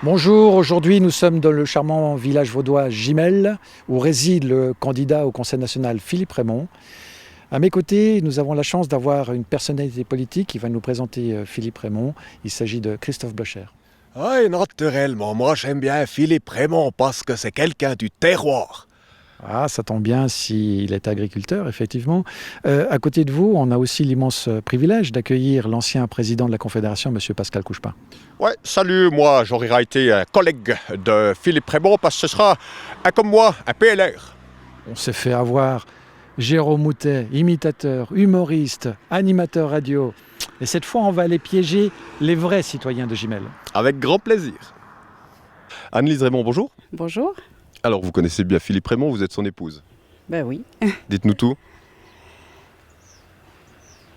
Bonjour, aujourd'hui nous sommes dans le charmant village vaudois Gimel, où réside le candidat au Conseil national Philippe Raymond. À mes côtés, nous avons la chance d'avoir une personnalité politique qui va nous présenter Philippe Raymond. Il s'agit de Christophe Blocher. Oui, naturellement. Moi, j'aime bien Philippe Raymond parce que c'est quelqu'un du terroir. Ah, ça tombe bien s'il est agriculteur, effectivement. À côté de vous, on a aussi l'immense privilège d'accueillir l'ancien président de la Confédération, M. Pascal Couchepin. Ouais, salut, moi, j'aurais été un collègue de Philippe Raymond parce que ce sera, comme moi, un PLR. On s'est fait avoir Jérôme Moutet, imitateur, humoriste, animateur radio. Et cette fois, on va aller piéger les vrais citoyens de Gimel. Avec grand plaisir. Anne-Lise Raymond, bonjour. Bonjour. Alors, vous connaissez bien Philippe Raymond, vous êtes son épouse. Ben oui. Dites-nous tout.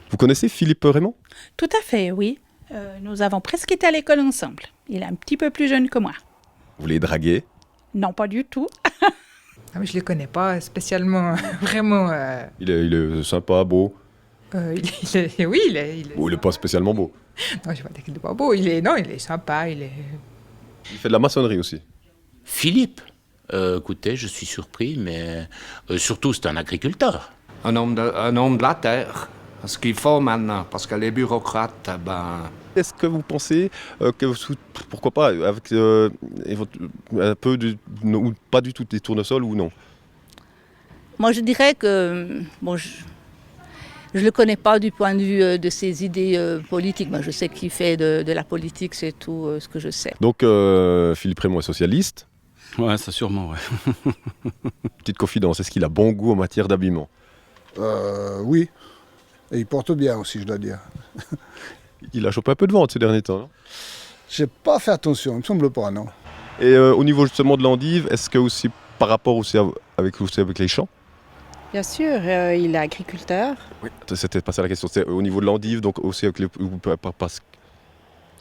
Vous connaissez Philippe Raymond? Tout à fait, oui. Nous avons presque été à l'école ensemble. Il est un petit peu plus jeune que moi. Vous les draguez? Non, pas du tout. Ah, mais je ne le connais pas spécialement, vraiment. Il est sympa, beau. Oui, il est. Bon, il est pas spécialement beau. Non, je ne vais pas dire qu'il n'est pas beau. Il est sympa, il est. Il fait de la maçonnerie aussi. Philippe, écoutez, je suis surpris, mais surtout c'est un agriculteur. Un homme de la terre. Ce qu'il faut maintenant, parce que les bureaucrates, Est-ce que vous pensez pourquoi pas, avec un peu ou pas du tout des tournesols ou non? Moi, je dirais que je ne le connais pas du point de vue de ses idées politiques. Moi, je sais qu'il fait de la politique, c'est tout ce que je sais. Donc Philippe Raymond est socialiste. Ouais, ça sûrement, ouais. Petite confidence, est-ce qu'il a bon goût en matière d'habillement? Oui. Et il porte bien aussi, je dois dire. Il a chopé un peu de vente ces derniers temps, non? J'ai pas fait attention, il me semble pas, non. Et au niveau justement de l'endive, est-ce que aussi par rapport aussi avec les champs? Bien sûr, il est agriculteur. Oui. C'était pas ça la question, c'est au niveau de l'endive, donc aussi avec les... Je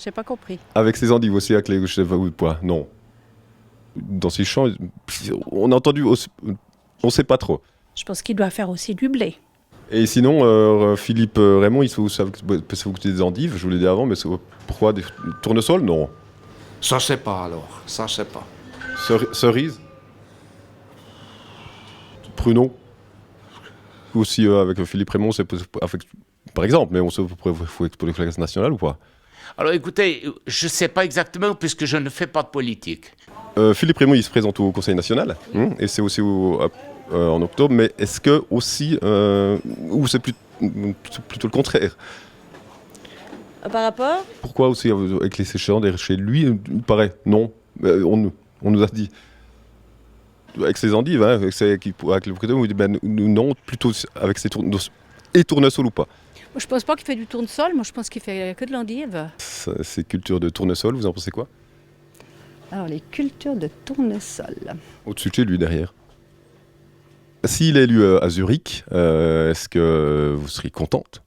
n'ai pas compris. Avec ces endives aussi, avec les chevaux, non. Dans ces champs, on a entendu, on ne sait pas trop. Je pense qu'il doit faire aussi du blé. Et sinon, Philippe Raymond, il peut s'occuper des endives, je vous l'ai dit avant, mais pourquoi des tournesols? Non. ça je sais pas alors, ça je sais pas. Cerises? Pruneaux? Aussi avec Philippe Raymond, c'est par exemple, mais il faut exploiter la classe nationale ou pas? Alors écoutez, je ne sais pas exactement puisque je ne fais pas de politique. Philippe Raymond, il se présente au Conseil national, et c'est aussi en octobre, mais est-ce que aussi, ou c'est plutôt le contraire? Par rapport? Pourquoi aussi avec les séchants chez lui, il paraît non, on nous a dit. Avec ses endives, avec le côté, on dit non, plutôt avec ses tournesols ou pas. Je pense pas qu'il fait du tournesol, moi je pense qu'il fait que de l'endive. Ces cultures de tournesol, vous en pensez quoi? Alors les cultures de tournesol. Au-dessus de chez lui, derrière. S'il est élu à Zurich, est-ce que vous seriez contente?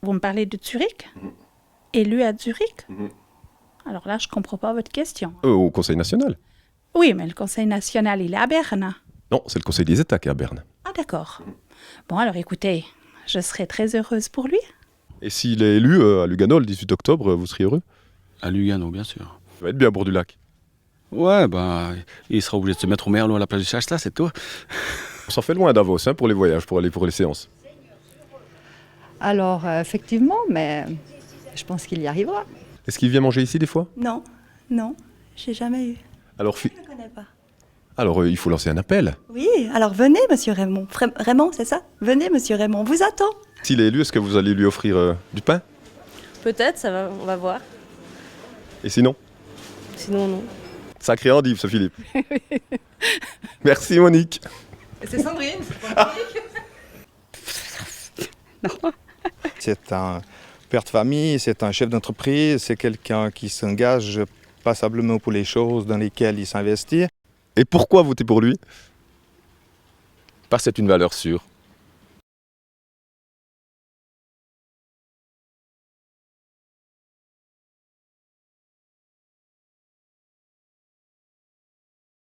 Vous me parlez de Zurich? Élu à Zurich? Alors là, je ne comprends pas votre question. Au Conseil national? Oui, mais le Conseil national, il est à Berne. Non, c'est le Conseil des États qui est à Berne. Ah, d'accord. Bon, alors écoutez, je serai très heureuse pour lui. Et s'il est élu à Lugano le 18 octobre, vous seriez heureux? À Lugano, bien sûr. Ça va être bien à Bord-du-Lac. Ouais, il sera obligé de se mettre au Merlot à la place du Chasselas, c'est tout. On s'en fait loin Davos pour les voyages, pour aller pour les séances. Alors effectivement, mais je pense qu'il y arrivera. Est-ce qu'il vient manger ici des fois? Non, j'ai jamais eu. Alors, Je ne connais pas. Alors il faut lancer un appel. Oui, alors venez, monsieur Raymond. Raymond, c'est ça? Venez, monsieur Raymond, on vous attend. S'il est élu, est-ce que vous allez lui offrir du pain? Peut-être, on va voir. Et sinon? Sinon, non. Sacré endive, ce Philippe. Merci, Monique. Et c'est Sandrine. C'est un père de famille, c'est un chef d'entreprise, c'est quelqu'un qui s'engage passablement pour les choses dans lesquelles il s'investit. Et pourquoi voter pour lui? Parce que c'est une valeur sûre.